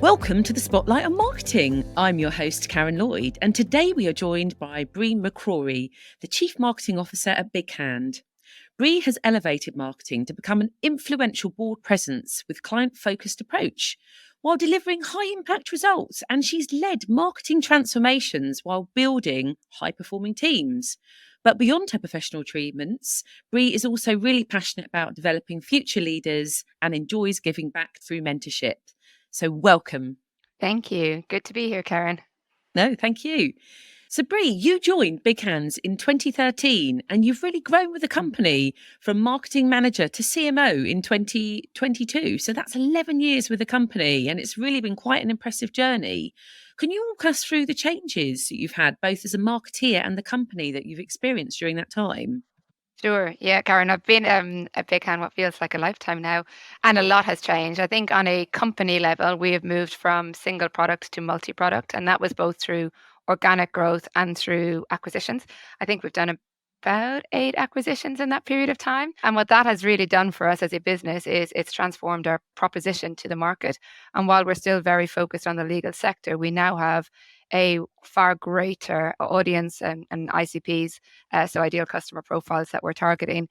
Welcome to the Spotlight on Marketing. I'm your host, Karen Lloyd, and today we are joined by Briana McCrory, the Chief Marketing Officer at BigHand. Brie has elevated marketing to become an influential board presence with client-focused approach, while delivering high-impact results, and she's led marketing transformations while building high-performing teams. But beyond her professional achievements, Brie is also really passionate about developing future leaders and enjoys giving back through mentorship. So welcome. Thank you. Good to be here, Karen. No, thank you. So Brie, you joined BigHand in 2013 and you've really grown with the company from marketing manager to CMO in 2022. So that's 11 years with the company and it's really been quite an impressive journey. Can you walk us through the changes that you've had both as a marketeer and the company that you've experienced during that time? Sure. Yeah, Karen, I've been at BigHand what feels like a lifetime now, and a lot has changed. I think on a company level, we have moved from single product to multi-product, and that was both through organic growth and through acquisitions. I think we've done about 8 acquisitions in that period of time. And what that has really done for us as a business is it's transformed our proposition to the market. And while we're still very focused on the legal sector, we now have a far greater audience and ICPs, so ideal customer profiles that we're targeting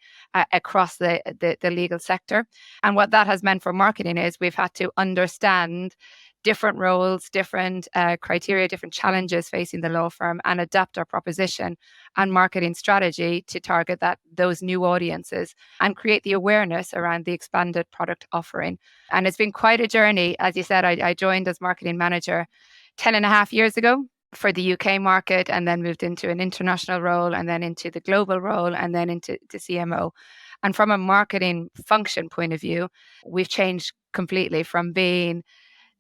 across the legal sector. And what that has meant for marketing is we've had to understand different roles, different criteria, different challenges facing the law firm and adapt our proposition and marketing strategy to target those new audiences and create the awareness around the expanded product offering. And it's been quite a journey. As you said, I joined as marketing manager 10 and a half years ago for the UK market and then moved into an international role and then into the global role and then into CMO. And from a marketing function point of view, we've changed completely from being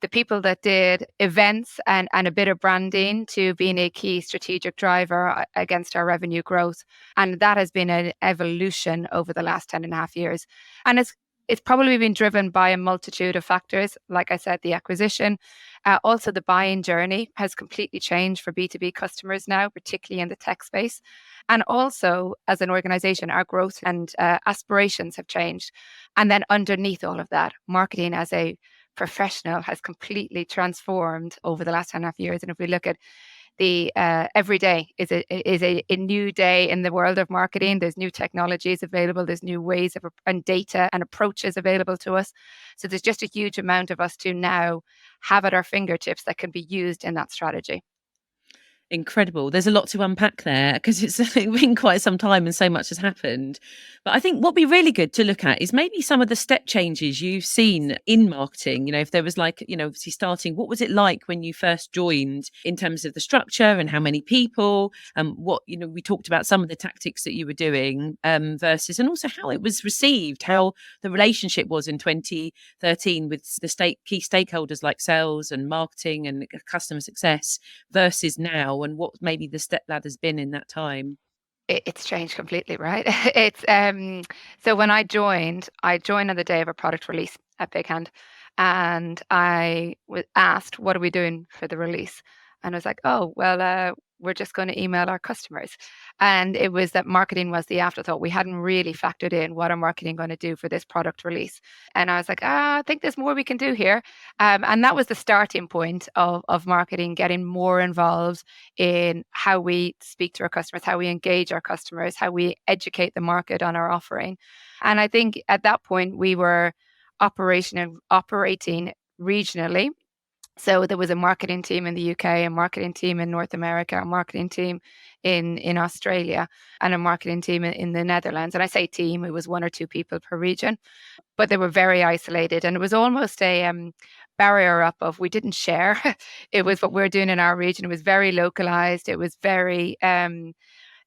the people that did events and a bit of branding to being a key strategic driver against our revenue growth. And that has been an evolution over the last 10 and a half years. And it's probably been driven by a multitude of factors. Like I said, the acquisition, also the buying journey has completely changed for B2B customers now, particularly in the tech space. And also as an organization, our growth and aspirations have changed. And then underneath all of that, marketing as a professional has completely transformed over the last 10.5 years. And if we look at the every day is a new day in the world of marketing. There's new technologies available. There's new ways and data and approaches available to us. So there's just a huge amount of us to now have at our fingertips that can be used in that strategy. Incredible. There's a lot to unpack there because it's been quite some time and so much has happened. But I think what'd be really good to look at is maybe some of the step changes you've seen in marketing. You know, if there was obviously starting, what was it like when you first joined in terms of the structure and how many people, we talked about some of the tactics that you were doing versus, and also how it was received, how the relationship was in 2013 with the key stakeholders like sales and marketing and customer success versus now, and what maybe the step ladder's been in that time. It's changed completely, right? It's so when I joined on the day of a product release at BigHand, and I was asked, "What are we doing for the release?" And I was like, "Oh, well, we're just going to email our customers." And it was that marketing was the afterthought. We hadn't really factored in what our marketing going to do for this product release. And I was like, I think there's more we can do here. And that was the starting point of marketing, getting more involved in how we speak to our customers, how we engage our customers, how we educate the market on our offering. And I think at that point we were operating regionally. So there was a marketing team in the UK, a marketing team in North America, a marketing team in Australia, and a marketing team in the Netherlands. And I say team, it was 1 or 2 people per region, but they were very isolated. And it was almost a barrier up of we didn't share. It was what we're doing in our region. It was very localized. It was very, at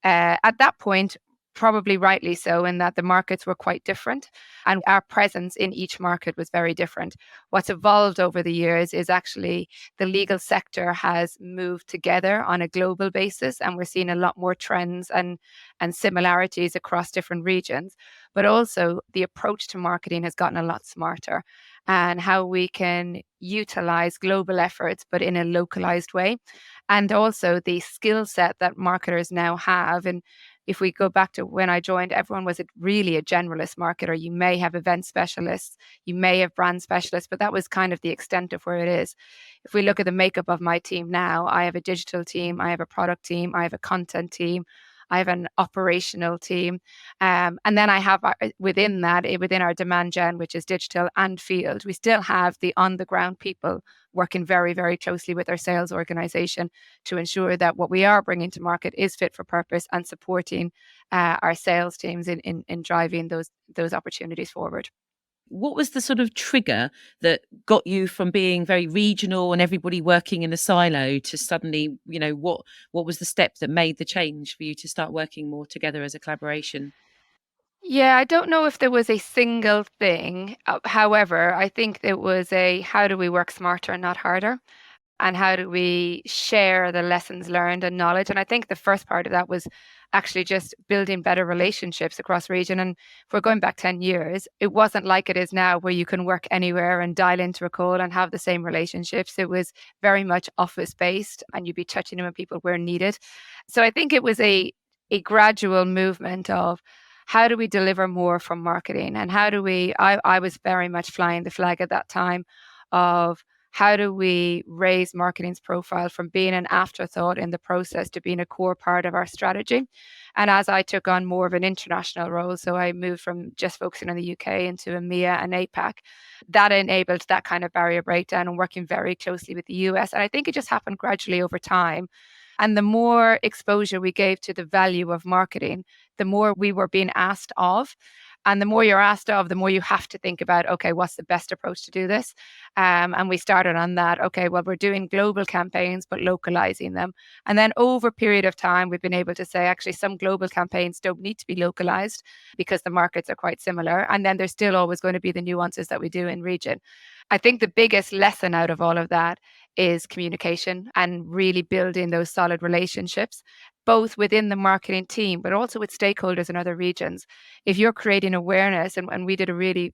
that point, probably rightly so, in that the markets were quite different and our presence in each market was very different. What's evolved over the years is actually the legal sector has moved together on a global basis, and we're seeing a lot more trends and similarities across different regions. But also the approach to marketing has gotten a lot smarter, and how we can utilize global efforts but in a localized way. And also the skill set that marketers now have, and if we go back to when I joined, everyone was really a generalist marketer. You may have event specialists, you may have brand specialists, but that was kind of the extent of where it is. If we look at the makeup of my team now, I have a digital team, I have a product team, I have a content team, I have an operational team. And then I have within that, within our demand gen, which is digital and field, we still have the on the ground people working very, very closely with our sales organization to ensure that what we are bringing to market is fit for purpose and supporting our sales teams in driving those opportunities forward. What was the sort of trigger that got you from being very regional and everybody working in a silo to suddenly, what was the step that made the change for you to start working more together as a collaboration? Yeah, I don't know if there was a single thing. However, I think it was a how do we work smarter, not harder? And how do we share the lessons learned and knowledge? And I think the first part of that was actually just building better relationships across region. And if we're going back 10 years, it wasn't like it is now where you can work anywhere and dial into a call and have the same relationships. It was very much office based and you'd be touching with people where needed. So I think it was a gradual movement of how do we deliver more from marketing and how do I was very much flying the flag at that time of how do we raise marketing's profile from being an afterthought in the process to being a core part of our strategy? And as I took on more of an international role, so I moved from just focusing on the UK into EMEA and APAC, that enabled that kind of barrier breakdown and working very closely with the US. And I think it just happened gradually over time. And the more exposure we gave to the value of marketing, the more we were being asked of. And the more you're asked of, the more you have to think about, okay, what's the best approach to do this? And we started on that. Okay, well, we're doing global campaigns, but localizing them. And then over a period of time, we've been able to say, actually, some global campaigns don't need to be localized because the markets are quite similar. And then there's still always going to be the nuances that we do in region. I think the biggest lesson out of all of that is communication and really building those solid relationships, both within the marketing team, but also with stakeholders in other regions. If you're creating awareness, and we did a really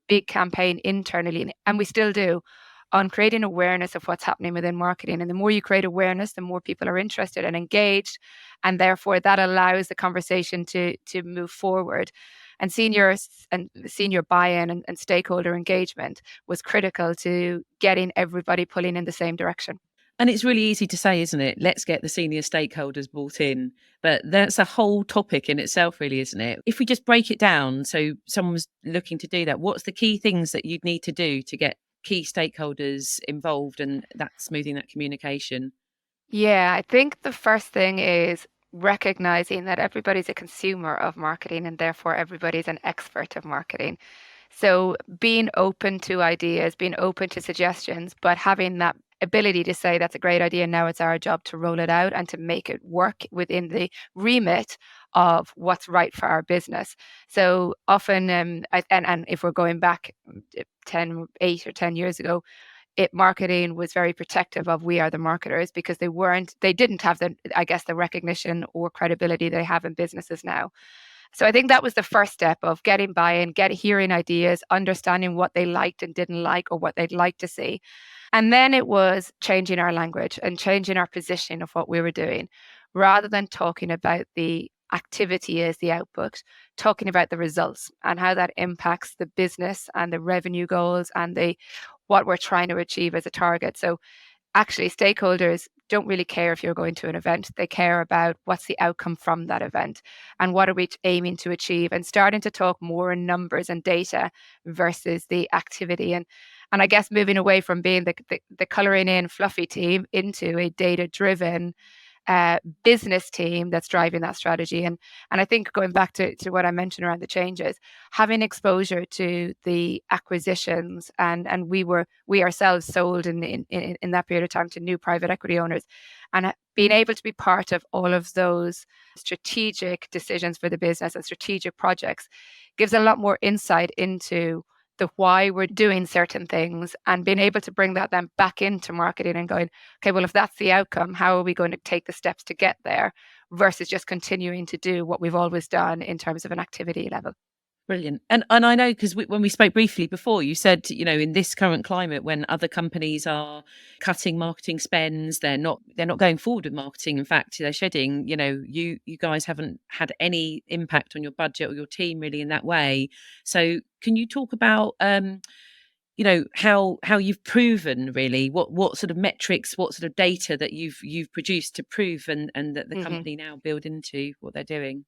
big campaign internally, and we still do, on creating awareness of what's happening within marketing. And the more you create awareness, the more people are interested and engaged. And therefore that allows the conversation to move forward. And senior buy-in and stakeholder engagement was critical to getting everybody pulling in the same direction. And it's really easy to say, isn't it? Let's get the senior stakeholders brought in. But that's a whole topic in itself, really, isn't it? If we just break it down, so someone's looking to do that, what's the key things that you'd need to do to get key stakeholders involved and that smoothing that communication? Yeah, I think the first thing is recognizing that everybody's a consumer of marketing and therefore everybody's an expert of marketing. So being open to ideas, being open to suggestions, but having that ability to say that's a great idea. Now it's our job to roll it out and to make it work within the remit of what's right for our business. So often, and if we're going back 8 or 10 years ago, marketing was very protective of we are the marketers because they didn't have the recognition or credibility they have in businesses now. So I think that was the first step of getting buy-in, hearing ideas, understanding what they liked and didn't like or what they'd like to see. And then it was changing our language and changing our positioning of what we were doing. Rather than talking about the activity as the output, talking about the results and how that impacts the business and the revenue goals and what we're trying to achieve as a target. So actually stakeholders don't really care if you're going to an event. They care about what's the outcome from that event and what are we aiming to achieve, and starting to talk more in numbers and data versus the activity. And I guess moving away from being the coloring in fluffy team into a data driven business team that's driving that strategy. And I think going back to what I mentioned around the changes, having exposure to the acquisitions, and we ourselves sold in that period of time to new private equity owners, and being able to be part of all of those strategic decisions for the business and strategic projects gives a lot more insight into the why we're doing certain things, and being able to bring that then back into marketing and going, okay, well, if that's the outcome, how are we going to take the steps to get there versus just continuing to do what we've always done in terms of an activity level. Brilliant. And I know, because when we spoke briefly before, you said, in this current climate, when other companies are cutting marketing spends, they're not going forward with marketing. In fact, they're shedding. You guys haven't had any impact on your budget or your team really in that way. So can you talk about how you've proven, really, what sort of metrics, what sort of data that you've produced to prove, and that the Hmm. company now build into what they're doing?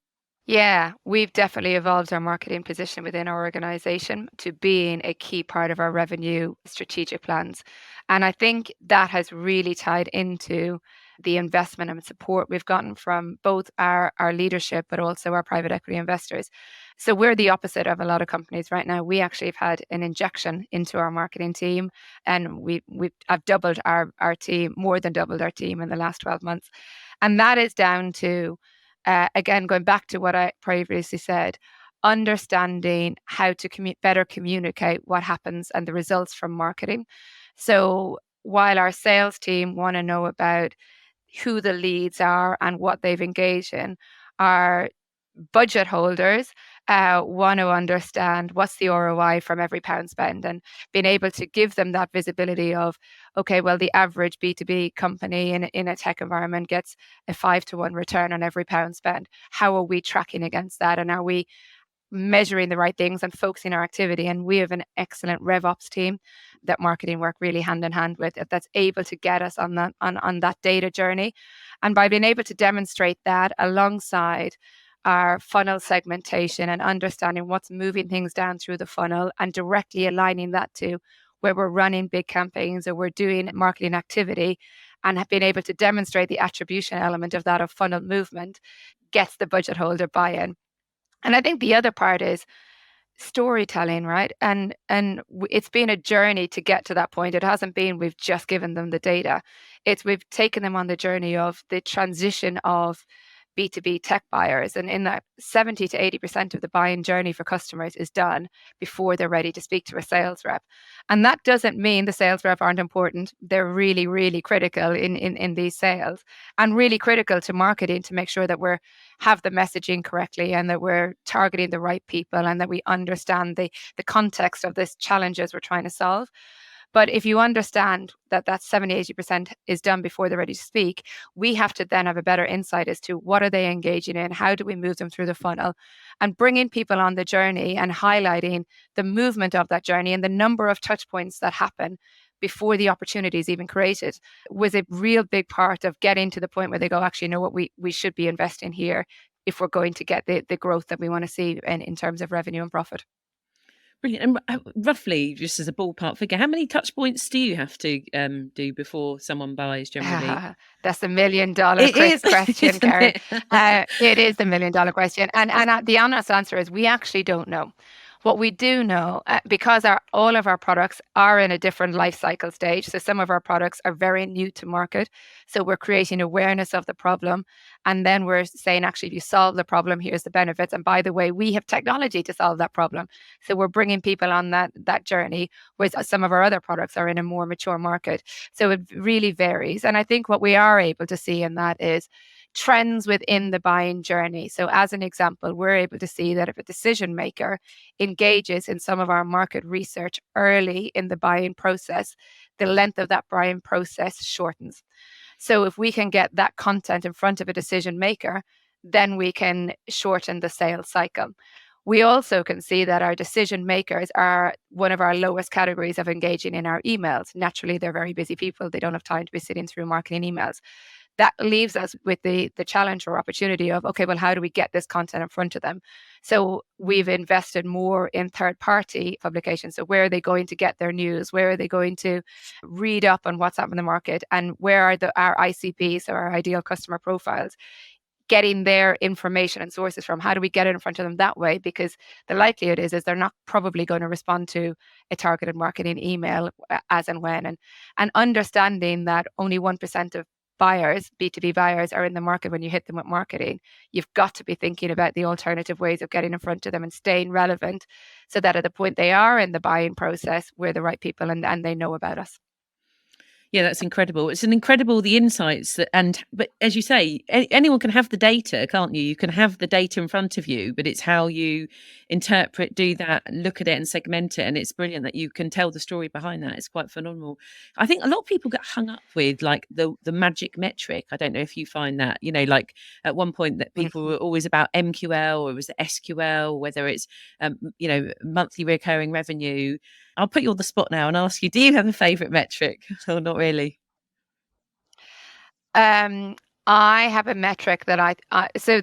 Yeah, we've definitely evolved our marketing position within our organization to being a key part of our revenue strategic plans. And I think that has really tied into the investment and support we've gotten from both our leadership, but also our private equity investors. So we're the opposite of a lot of companies right now. We actually have had an injection into our marketing team, and I've doubled our team, more than doubled our team in the last 12 months. And that is down to again, going back to what I previously said, understanding how to better communicate what happens and the results from marketing. So while our sales team want to know about who the leads are and what they've engaged in, our budget holders want to understand what's the ROI from every pound spent, and being able to give them that visibility of, okay, well, the average B2B company in a tech environment gets a 5-to-1 return on every pound spent. How are we tracking against that? And are we measuring the right things and focusing our activity? And we have an excellent RevOps team that marketing work really hand in hand with, that's able to get us on that data journey. And by being able to demonstrate that alongside our funnel segmentation and understanding what's moving things down through the funnel and directly aligning that to where we're running big campaigns or we're doing marketing activity, and have been able to demonstrate the attribution element of that, of funnel movement, gets the budget holder buy-in. And I think the other part is storytelling, right? And it's been a journey to get to that point. It hasn't been we've just given them the data. It's we've taken them on the journey of the transition of B2B tech buyers. And in that, 70 to 80% of the buying journey for customers is done before they're ready to speak to a sales rep. And that doesn't mean the sales rep aren't important. They're really, really critical in these sales, and really critical to marketing, to make sure that we're have the messaging correctly and that we're targeting the right people and that we understand the context of this challenges we're trying to solve. But if you understand that 70, 80% is done before they're ready to speak, we have to then have a better insight as to what are they engaging in, how do we move them through the funnel, and bringing people on the journey and highlighting the movement of that journey and the number of touch points that happen before the opportunity is even created was a real big part of getting to the point where they go, actually, you know what, we should be investing here if we're going to get the growth that we want to see in terms of revenue and profit. Brilliant. And roughly, just as a ballpark figure, how many touch points do you have to do before someone buys generally? That's a million dollar It is, question, isn't Karen. it? It is the million-dollar question, and the honest answer is we actually don't know. What we do know, because all of our products are in a different life cycle stage. So some of our products are very new to market. So we're creating awareness of the problem, and then we're saying, actually, if you solve the problem, here's the benefits. And by the way, we have technology to solve that problem. So we're bringing people on that journey, whereas some of our other products are in a more mature market. So it really varies. And I think what we are able to see in that is trends within the buying journey. So as an example, we're able to see that if a decision maker engages in some of our market research early in the buying process, the length of that buying process shortens. So if we can get that content in front of a decision maker, then we can shorten the sales cycle. We also can see that our decision makers are one of our lowest categories of engaging in our emails. Naturally, they're very busy people. They don't have time to be sitting through marketing emails. That leaves us with the challenge or opportunity of, okay, well, how do we get this content in front of them? So we've invested more in third party publications. So where are they going to get their news? Where are they going to read up on what's happening in the market? And where are our ICPs, or our ideal customer profiles, getting their information and sources from? How do we get it in front of them that way? Because the likelihood is they're not probably going to respond to a targeted marketing email as and when. And understanding that only 1% of buyers, B2B buyers, are in the market when you hit them with marketing. You've got to be thinking about the alternative ways of getting in front of them and staying relevant, so that at the point they are in the buying process, we're the right people and they know about us. Yeah, that's incredible. It's an incredible the insights that, and but as you say, anyone can have the data, can't you? You can have the data in front of you, but it's how you interpret, do that, look at it, and segment it. And it's brilliant that you can tell the story behind that. It's quite phenomenal. I think a lot of people get hung up with like the magic metric. I don't know if you find that, like at one point that people were always about MQL or it was SQL, whether it's monthly recurring revenue. I'll put you on the spot now and ask you, do you have a favorite metric or not really? I have a metric that so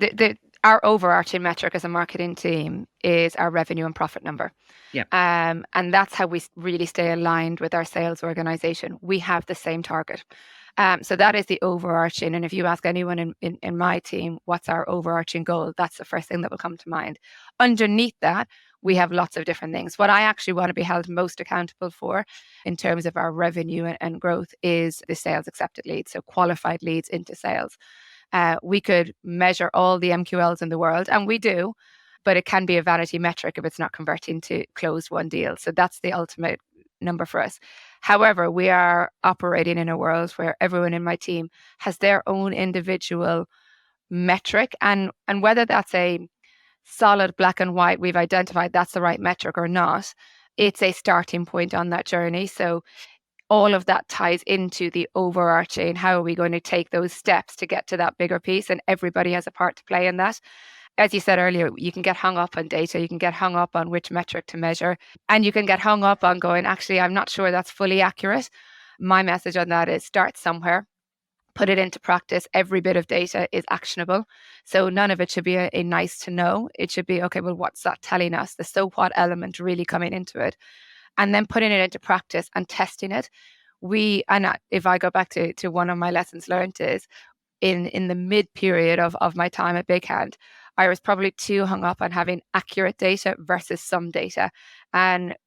our overarching metric as a marketing team is our revenue and profit number. Yeah. And that's how we really stay aligned with our sales organization. We have the same target. So that is the overarching. And if you ask anyone in my team, what's our overarching goal? That's the first thing that will come to mind. Underneath that, we have lots of different things. What I actually want to be held most accountable for in terms of our revenue and growth is the sales accepted leads, so qualified leads into sales. We could measure all the MQLs in the world, and we do, but it can be a vanity metric if it's not converting to closed won deal. So that's the ultimate number for us. However, we are operating in a world where everyone in my team has their own individual metric, and whether that's a solid black and white, we've identified that's the right metric or not, it's a starting point on that journey. So all of that ties into the overarching, how are we going to take those steps to get to that bigger piece? And everybody has a part to play in that. As you said earlier, you can get hung up on data, you can get hung up on which metric to measure, and you can get hung up on going, actually, I'm not sure that's fully accurate. My message on that is start somewhere, put it into practice. Every bit of data is actionable. So none of it should be a nice to know. It should be, okay, well, what's that telling us? The so what element really coming into it. And then putting it into practice and testing it. If I go back to one of my lessons learned is in the mid period of my time at BigHand, I was probably too hung up on having accurate data versus some data. And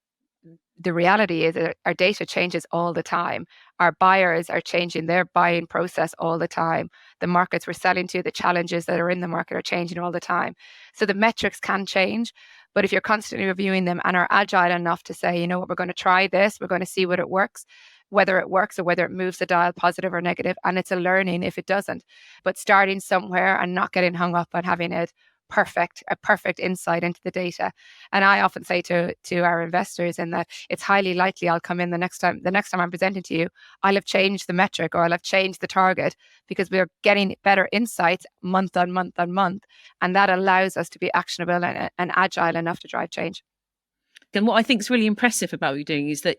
the reality is that our data changes all the time. Our buyers are changing their buying process all the time. The markets we're selling to, the challenges that are in the market are changing all the time. So the metrics can change, but if you're constantly reviewing them and are agile enough to say, you know what, we're going to try this, we're going to see what it works, whether it works or whether it moves the dial positive or negative, and it's a learning if it doesn't. But starting somewhere and not getting hung up on having a perfect insight into the data. And I often say to our investors in that it's highly likely I'll come in the next time I'm presenting to you, I'll have changed the metric or I'll have changed the target, because we're getting better insights month on month on month. And that allows us to be actionable and agile enough to drive change. And what I think is really impressive about what you're doing is that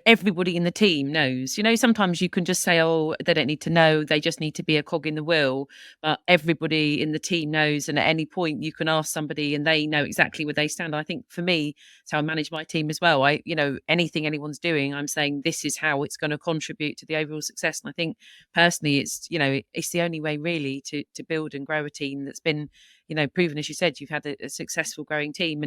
everybody in the team knows. Sometimes you can just say, oh, they don't need to know, they just need to be a cog in the wheel. But everybody in the team knows, and at any point you can ask somebody and they know exactly where they stand. I think for me, it's how I manage my team as well. Anything anyone's doing, I'm saying this is how it's going to contribute to the overall success. And I think personally, it's the only way really to build and grow a team that's been proven, as you said, you've had a successful growing team,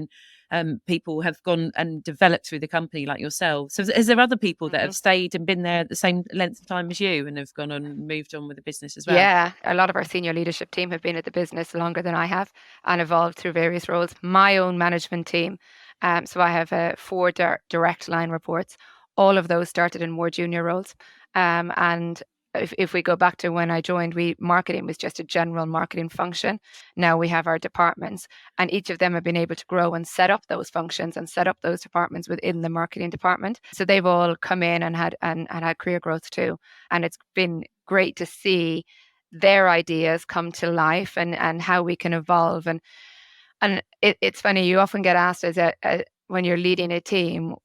and people have gone and developed through the company like yourself. So is there other people that have stayed and been there at the same length of time as you and have gone on and moved on with the business as well? Yeah, a lot of our senior leadership team have been at the business longer than I have and evolved through various roles. My own management team, so I have 4 direct line reports. All of those started in more junior roles. And if we go back to when I joined, marketing was just a general marketing function. Now we have our departments, and each of them have been able to grow and set up those functions and set up those departments within the marketing department. So they've all come in and had career growth too. And it's been great to see their ideas come to life and how we can evolve. And it's funny, you often get asked when you're leading a team,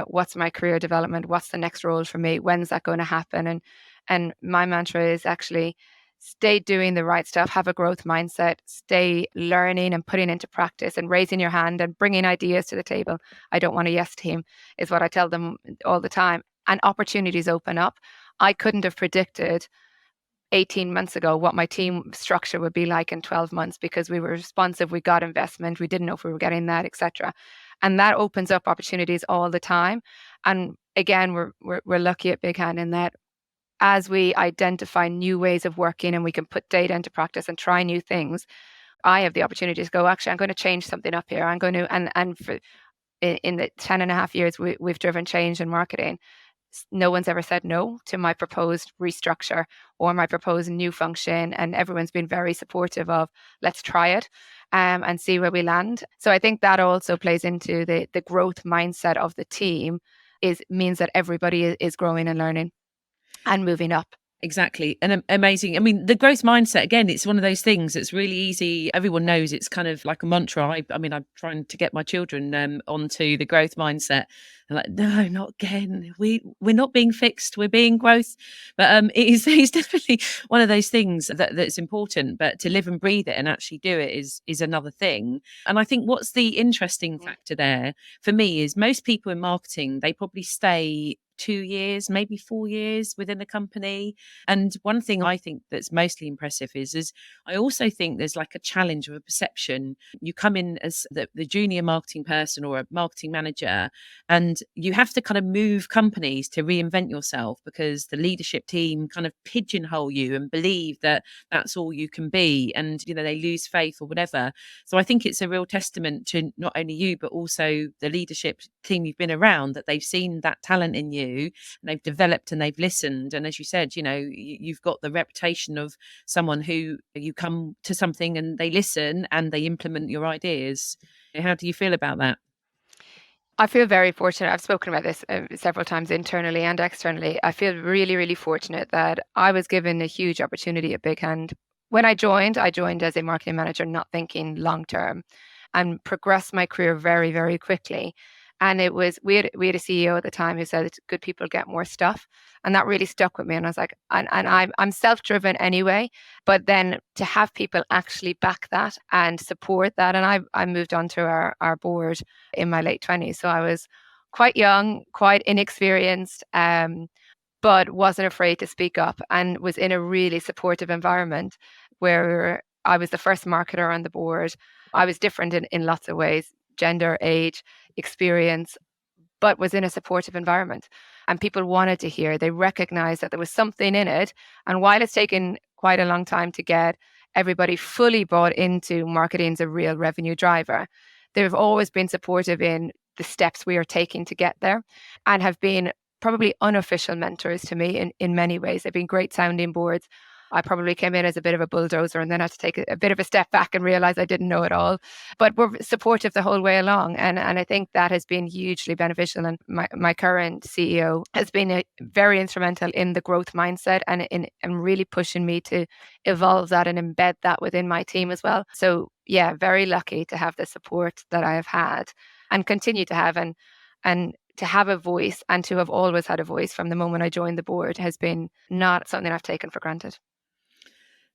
what's my career development? What's the next role for me? When's that going to happen? And my mantra is actually stay doing the right stuff, have a growth mindset, stay learning and putting into practice and raising your hand and bringing ideas to the table. I don't want a yes team is what I tell them all the time. And opportunities open up. I couldn't have predicted 18 months ago what my team structure would be like in 12 months, because we were responsive, we got investment, we didn't know if we were getting that, etc. And that opens up opportunities all the time. And again, we're lucky at BigHand in that as we identify new ways of working and we can put data into practice and try new things, I have the opportunity to go, actually, I'm going to change something up here. I'm going to, and for in the 10 and a half years we've driven change in marketing, no one's ever said no to my proposed restructure or my proposed new function. And everyone's been very supportive of, let's try it and see where we land. So I think that also plays into the growth mindset of the team, means that everybody is growing and learning and moving up. Exactly. And amazing. I mean, the growth mindset, again, it's one of those things that's really easy. Everyone knows it's kind of like a mantra. I mean, I'm trying to get my children onto the growth mindset. They're like, no, not again. We're not being fixed. We're being growth. But it's definitely one of those things that's important. But to live and breathe it and actually do it is another thing. And I think what's the interesting factor there for me is most people in marketing, they probably stay 2 years, maybe 4 years within the company. And one thing I think that's mostly impressive is I also think there's like a challenge of a perception. You come in as the junior marketing person or a marketing manager, and you have to kind of move companies to reinvent yourself because the leadership team kind of pigeonhole you and believe that that's all you can be. And, they lose faith or whatever. So I think it's a real testament to not only you, but also the leadership team you've been around, that they've seen that talent in you and they've developed and they've listened. And as you said, you've got the reputation of someone who you come to something and they listen and they implement your ideas. How do you feel about that? I feel very fortunate. I've spoken about this several times internally and externally. I feel really, really fortunate that I was given a huge opportunity at BigHand. When I joined as a marketing manager, not thinking long term, and progressed my career very, very quickly. And we had a CEO at the time who said good people get more stuff. And that really stuck with me. And I was like, and I'm self-driven anyway, but then to have people actually back that and support that. And I moved on to our board in my late 20s. So I was quite young, quite inexperienced, but wasn't afraid to speak up and was in a really supportive environment where I was the first marketer on the board. I was different in lots of ways, gender, age, experience, but was in a supportive environment. And people wanted to hear, they recognized that there was something in it. And while it's taken quite a long time to get everybody fully bought into marketing as a real revenue driver, they've always been supportive in the steps we are taking to get there and have been probably unofficial mentors to me in many ways. They've been great sounding boards. I probably came in as a bit of a bulldozer and then had to take a bit of a step back and realize I didn't know it all. But we're supportive the whole way along. And I think that has been hugely beneficial. And my current CEO has been very instrumental in the growth mindset and really pushing me to evolve that and embed that within my team as well. So yeah, very lucky to have the support that I have had and continue to have, and to have a voice and to have always had a voice from the moment I joined the board has been not something I've taken for granted.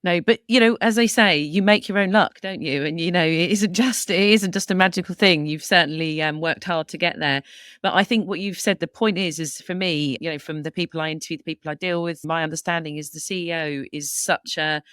No, but as they say, you make your own luck, don't you? And it isn't just a magical thing. You've certainly worked hard to get there. But I think what you've said, the point is for me, from the people I interview, the people I deal with, my understanding is the CEO is such an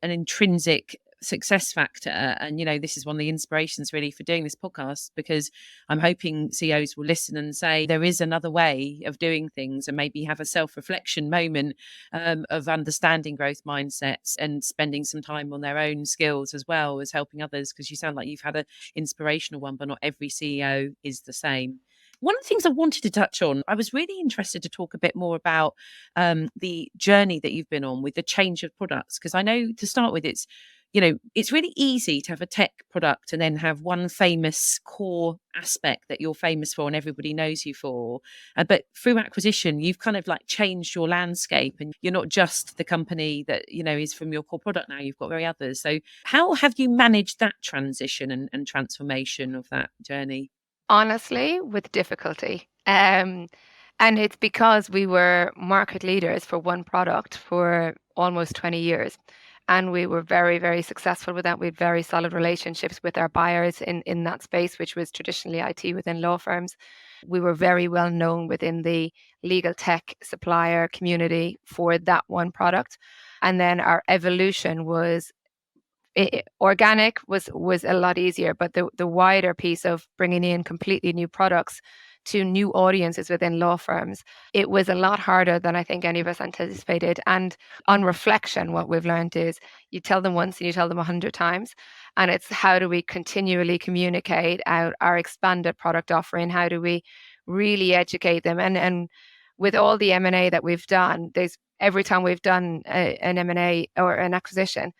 intrinsic success factor. And this is one of the inspirations really for doing this podcast, because I'm hoping CEOs will listen and say there is another way of doing things, and maybe have a self-reflection moment of understanding growth mindsets and spending some time on their own skills as well as helping others, because you sound like you've had an inspirational one, but not every CEO is the same. One of the things I wanted to touch on, I was really interested to talk a bit more about the journey that you've been on with the change of products, because I know to start with, it's really easy to have a tech product and then have one famous core aspect that you're famous for and everybody knows you for. But through acquisition, you've kind of like changed your landscape, and you're not just the company that, is from your core product now. You've got very others. So how have you managed that transition and transformation of that journey? Honestly, with difficulty. And it's because we were market leaders for one product for almost 20 years. And we were very, very successful with that. We had very solid relationships with our buyers in that space, which was traditionally IT within law firms. We were very well known within the legal tech supplier community for that one product. And then our evolution was organic was a lot easier, but the wider piece of bringing in completely new products to new audiences within law firms, it was a lot harder than I think any of us anticipated. And on reflection, what we've learned is you tell them once and you tell them 100 times. And it's how do we continually communicate out our expanded product offering? How do we really educate them? And with all the M&A that we've done, every time we've done an M&A or an acquisition,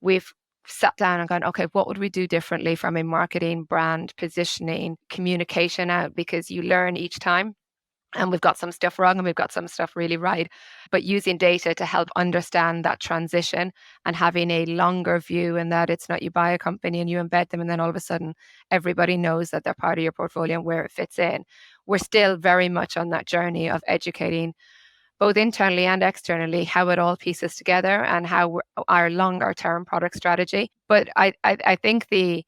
we've sat down and gone, okay, what would we do differently from a marketing, brand, positioning, communication out? Because you learn each time. And we've got some stuff wrong and we've got some stuff really right. But using data to help understand that transition and having a longer view, and that it's not you buy a company and you embed them and then all of a sudden everybody knows that they're part of your portfolio and where it fits in. We're still very much on that journey of educating both internally and externally how it all pieces together and how our longer term product strategy. But I think the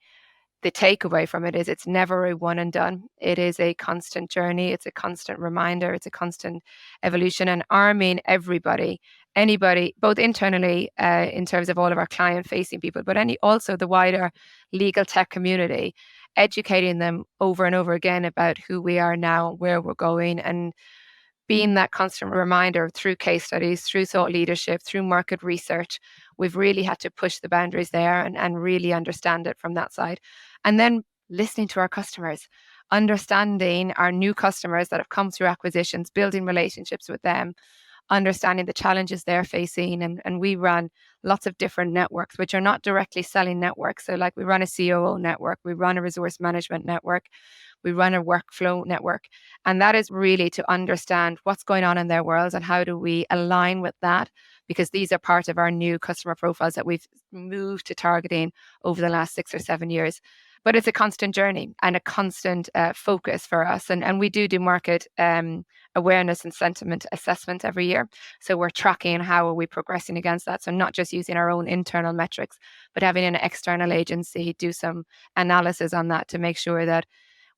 takeaway from it is it's never a one and done. It is a constant journey. It's a constant reminder. It's a constant evolution, and arming anybody, both internally in terms of all of our client facing people, but also the wider legal tech community, educating them over and over again about who we are now, where we're going, and being that constant reminder through case studies, through thought leadership, through market research. We've really had to push the boundaries there and really understand it from that side. And then listening to our customers, understanding our new customers that have come through acquisitions, building relationships with them, understanding the challenges they're facing. And we run lots of different networks, which are not directly selling networks. So like we run a COO network, we run a resource management network, we run a workflow network. And that is really to understand what's going on in their worlds and how do we align with that, because these are part of our new customer profiles that we've moved to targeting over the last 6 or 7 years. But it's a constant journey and a constant focus for us. And we do market awareness and sentiment assessment every year. So we're tracking how are we progressing against that. So not just using our own internal metrics, but having an external agency do some analysis on that to make sure that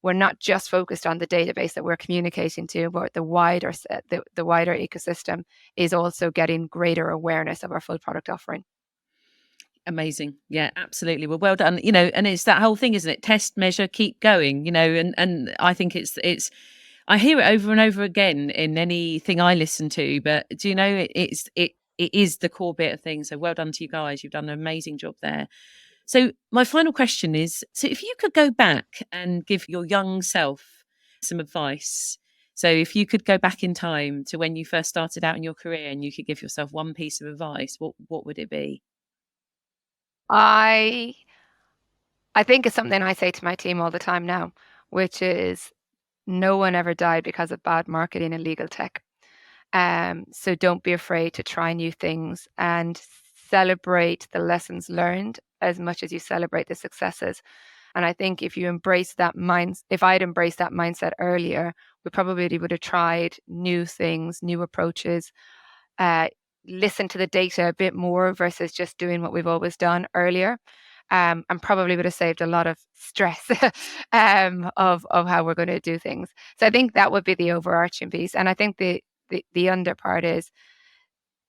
we're not just focused on the database that we're communicating to, but the wider ecosystem is also getting greater awareness of our full product offering. Amazing. Yeah, absolutely. Well done. And it's that whole thing, isn't it? Test, measure, keep going, and I think it's I hear it over and over again in anything I listen to, but do you know it is the core bit of things. So well done to you guys. You've done an amazing job there. So my final question is, so if you could go back and give your young self some advice, so if you could go back in time to when you first started out in your career and you could give yourself one piece of advice, what would it be? I think it's something I say to my team all the time now, which is no one ever died because of bad marketing in legal tech. So don't be afraid to try new things and celebrate the lessons learned as much as you celebrate the successes. And I think if I'd embraced that mindset earlier, we probably would have tried new things, new approaches, listen to the data a bit more versus just doing what we've always done earlier. And probably would have saved a lot of stress of how we're going to do things. So I think that would be the overarching piece. And I think the under part is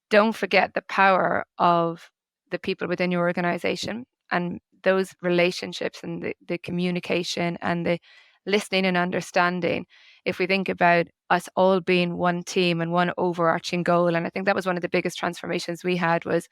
don't forget the power of the people within your organization and those relationships and the communication and the listening and understanding. If we think about us all being one team and one overarching goal, and I think that was one of the biggest transformations we had was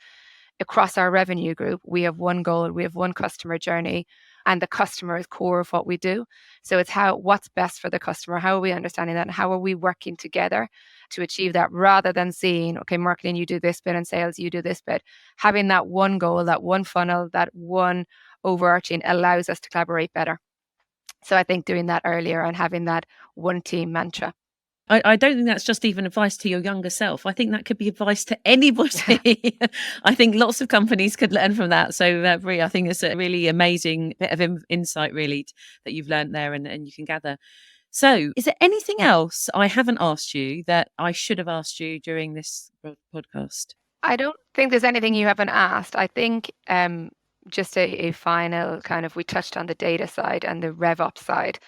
across our revenue group, we have one goal, we have one customer journey, and the customer is core of what we do. So it's what's best for the customer, how are we understanding that, and how are we working together to achieve that, rather than seeing, okay, marketing, you do this bit, and sales, you do this bit. Having that one goal, that one funnel, that one overarching allows us to collaborate better. So I think doing that earlier and having that one team mantra. I don't think that's just even advice to your younger self. I think that could be advice to anybody. I think lots of companies could learn from that. So, Brie, I think it's a really amazing bit of insight, really, that you've learned there and you can gather. So, is there anything else I haven't asked you that I should have asked you during this podcast? I don't think there's anything you haven't asked. I think just a final kind of, we touched on the data side and the RevOps side.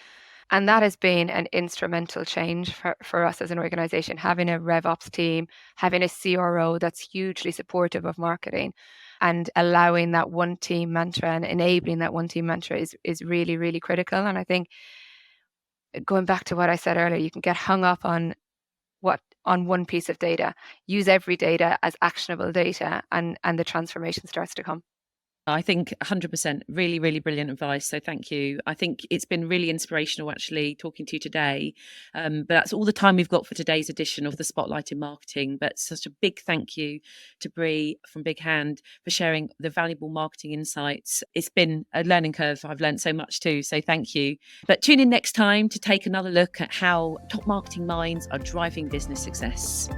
And that has been an instrumental change for us as an organization, having a RevOps team, having a CRO that's hugely supportive of marketing, and allowing that one team mantra and enabling that one team mantra is really, really critical. And I think going back to what I said earlier, you can get hung up on one piece of data, use every data as actionable data, and the transformation starts to come. I think 100% really, really brilliant advice. So thank you. I think it's been really inspirational actually talking to you today. But that's all the time we've got for today's edition of the Spotlight in Marketing. But such a big thank you to Bri from BigHand for sharing the valuable marketing insights. It's been a learning curve. I've learned so much too. So thank you. But tune in next time to take another look at how top marketing minds are driving business success.